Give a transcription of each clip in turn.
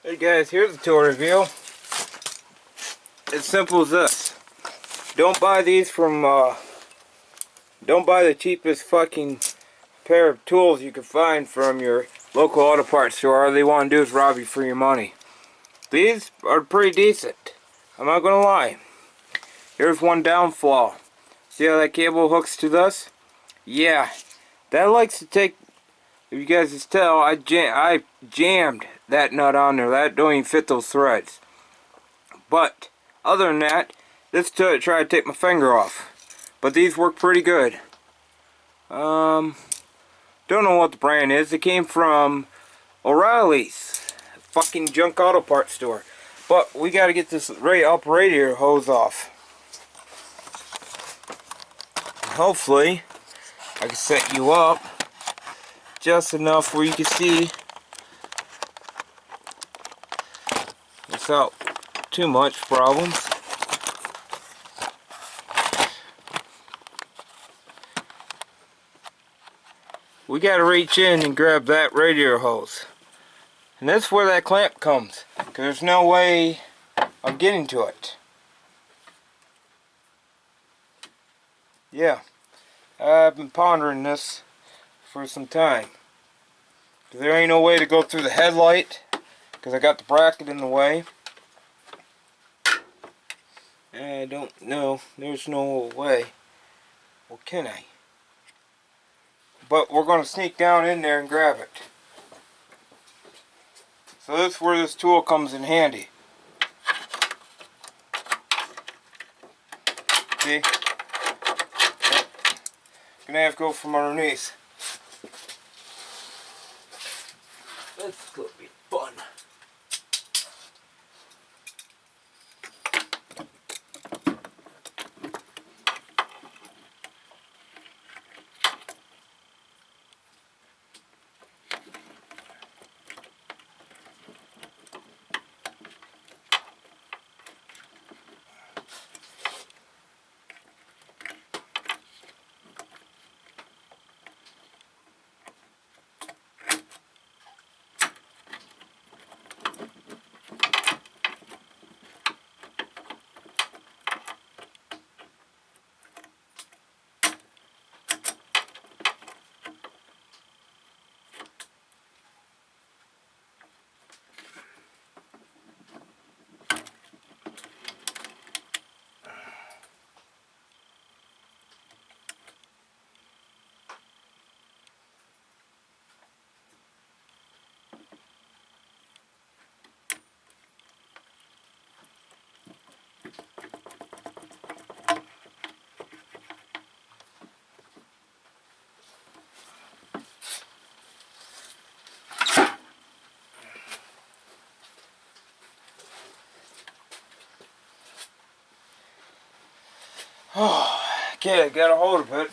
Hey guys, here's the tool review. It's simple as this. Don't buy these from, don't buy the cheapest fucking pair of tools you can find from your local auto parts store. All they want to do is rob you for your money. These are pretty decent. I'm not gonna lie. Here's one downfall. See how that cable hooks to this? Yeah, that likes to take, if you guys can tell, I jammed that nut on there. That don't even fit those threads. But other than that, this tried to take my finger off. But these work pretty good. Don't know what the brand is. It came from O'Reilly's fucking junk auto parts store. But we got to get this radiator hose off. Hopefully, I can set you up just enough where you can see without too much problems. We got to reach in and grab that radiator hose. And that's where that clamp comes, because there's no way of getting to it. Yeah, I've been pondering this for some time. There ain't no way to go through the headlight, because I got the bracket in the way. I don't know, there's no way. Well, can I? But we're going to sneak down in there and grab it. So that's where this tool comes in handy. See? Gonna have to go from underneath. That's gonna be fun. Oh, okay, I got a hold of it.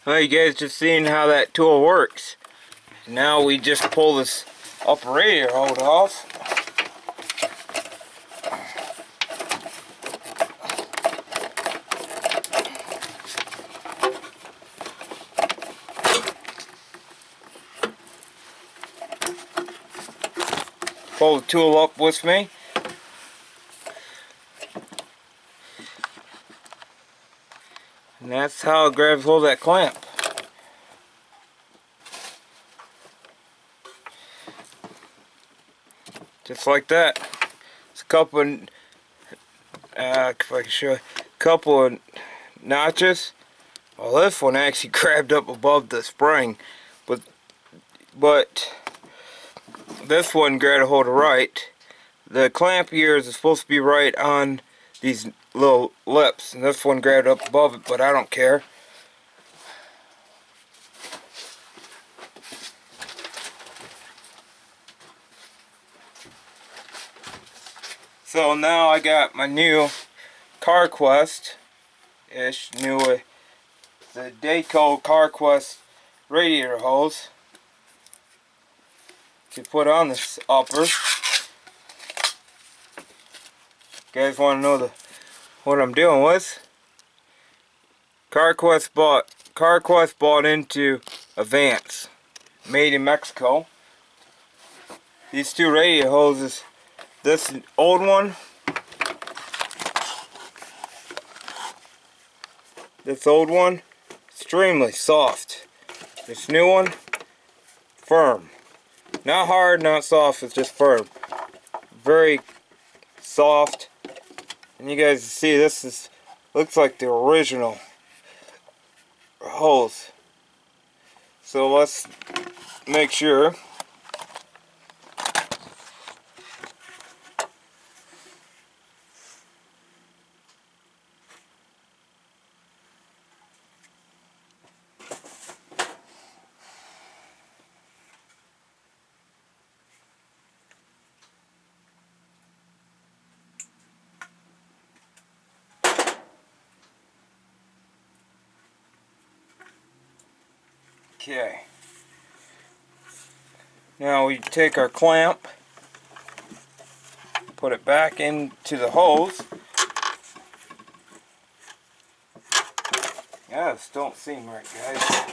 Well, you guys just seen how that tool works. Now we just pull this upper radiator hose off. Pull the tool up with me. And that's how it grabs hold of that clamp. Just like that. It's a couple of, if I can show you, a couple of notches. Well, this one actually grabbed up above the spring, but this one grabbed a hold of right. The clamp here is supposed to be right on these little lips, and this one grabbed up above it, but I don't care. So now I got my new CarQuest-ish new the Dayco CarQuest radiator hose to put on this upper. You guys want to know what I'm doing with? CarQuest bought into Advance, made in Mexico. These two radiator hoses, this old one, extremely soft. This new one, firm. Not hard, not soft, it's just firm. Very soft. And you guys see this looks like the original hose. So let's make sure. Okay. Now we take our clamp, put it back into the hose. Yeah, this don't seem right, guys.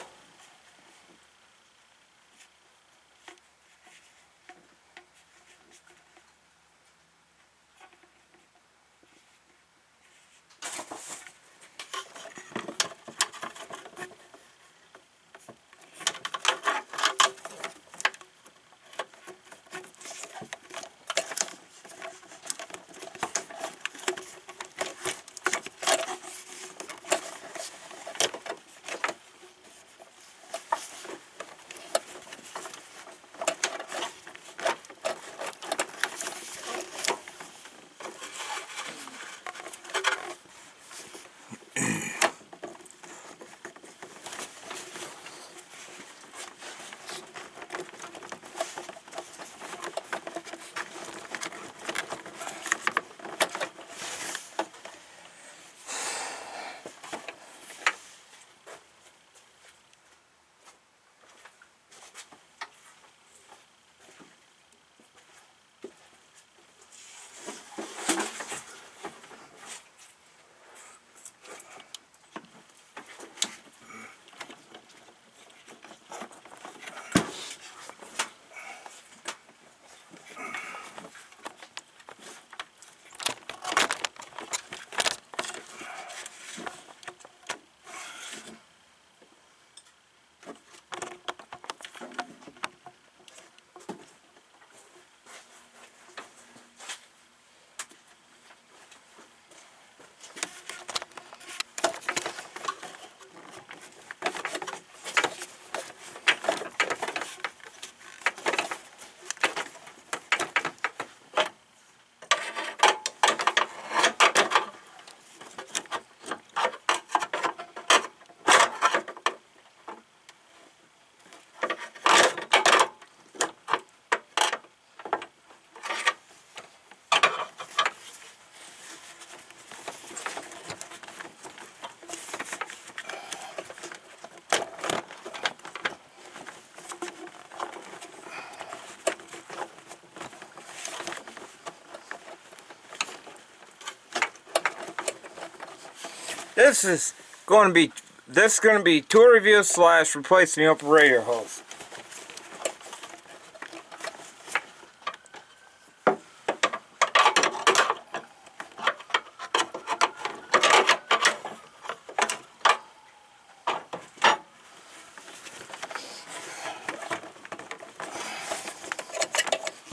This is going to be tool review / replacing the upper radiator hose.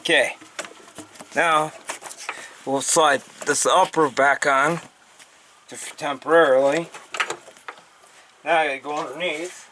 Okay, now we'll slide this upper back on just temporarily. Now I gotta go underneath.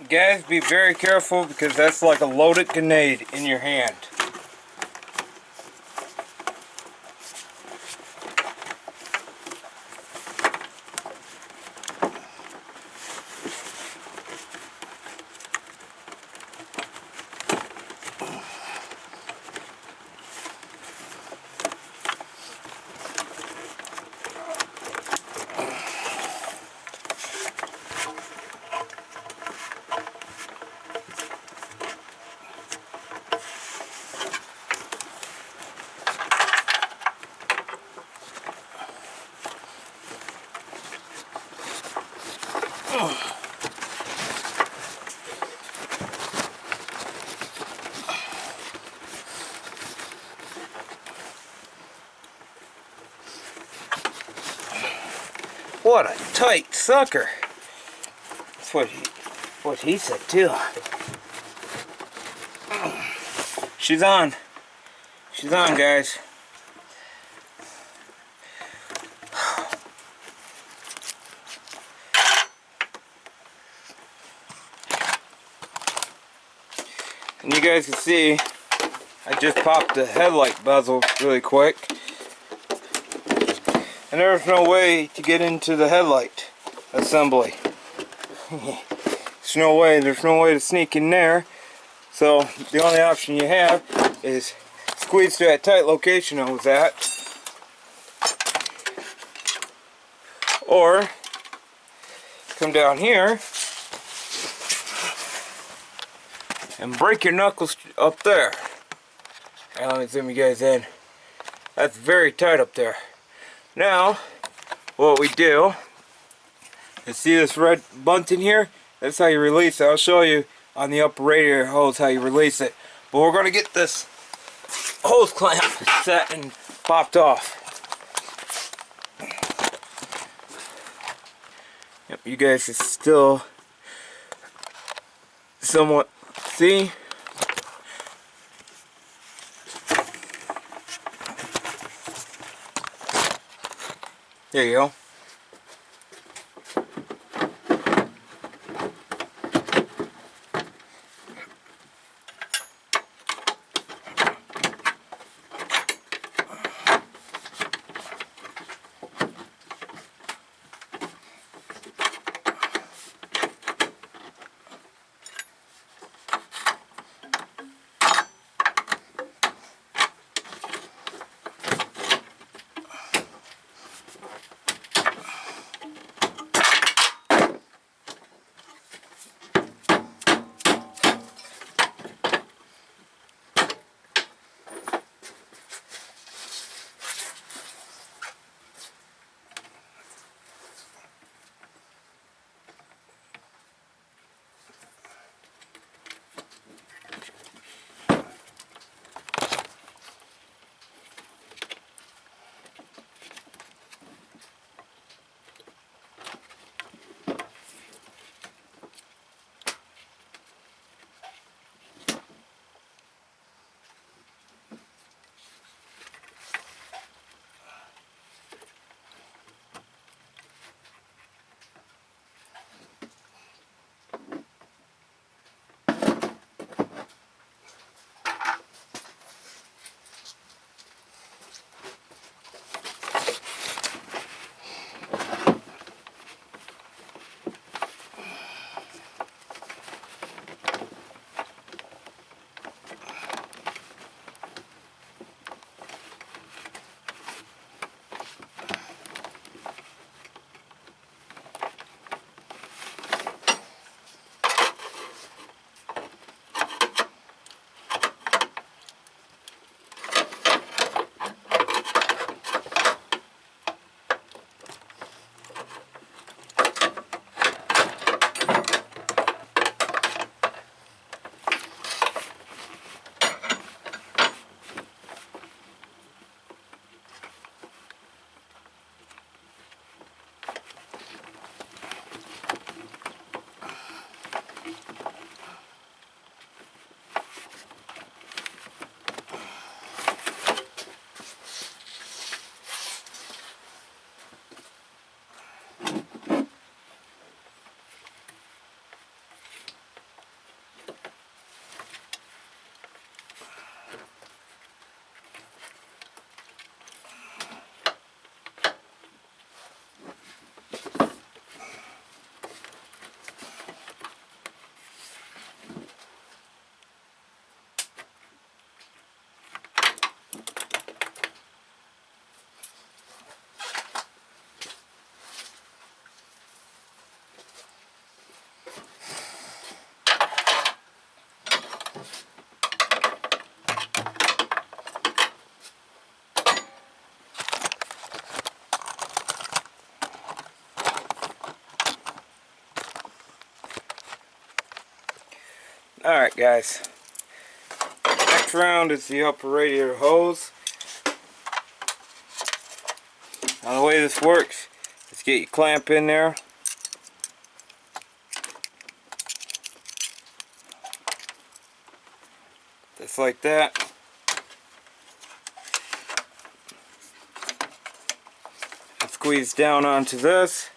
Guys, be very careful because that's like a loaded grenade in your hand. What a tight sucker. That's what he said too. She's on. She's on, guys. And you guys can see, I just popped the headlight bezel really quick. And there's no way to get into the headlight assembly. There's no way to sneak in there. So the only option you have is squeeze to that tight location I was at. Or come down here and break your knuckles up there. And let me zoom you guys in. That's very tight up there. Now, what we do is, see this red bunting here? That's how you release it. I'll show you on the upper radiator hose how you release it. But we're going to get this hose clamp set and popped off. Yep, you guys can still somewhat see. There you go. Alright guys, next round is the upper radiator hose. Now the way this works is get your clamp in there. Just like that. And squeeze down onto this.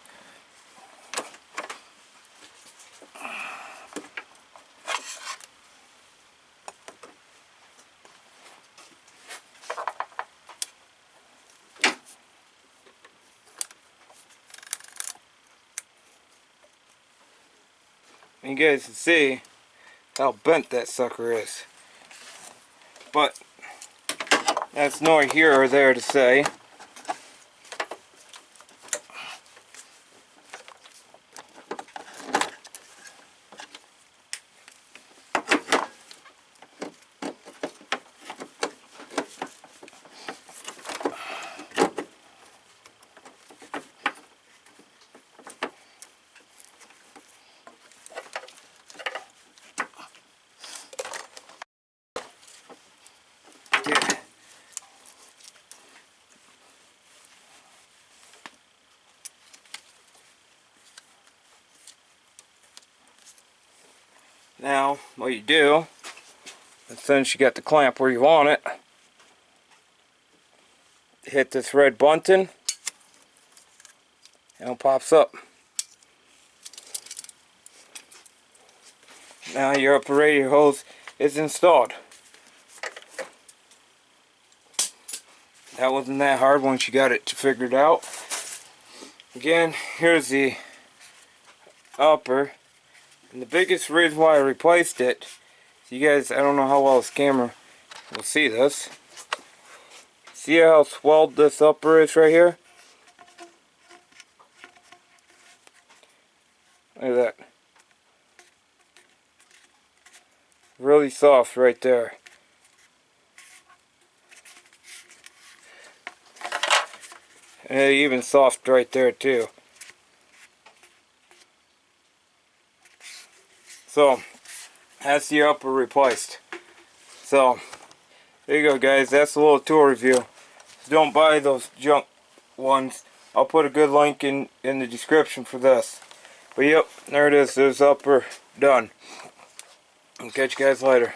And you guys can see how bent that sucker is. But that's nor here or there to say. Now, what you do, as soon as you got the clamp where you want it, hit this red button, and it pops up. Now your upper radiator hose is installed. That wasn't that hard once you got it figured out. Again, here's the upper. And the biggest reason why I replaced it, you guys, I don't know how well this camera will see this. See how swelled this upper is right here? Look at that. Really soft right there. And even soft right there too. So, that's the upper replaced. So, there you go guys, that's a little tool review. So don't buy those junk ones. I'll put a good link in the description for this. But yep, there it is, there's upper done. I'll catch you guys later.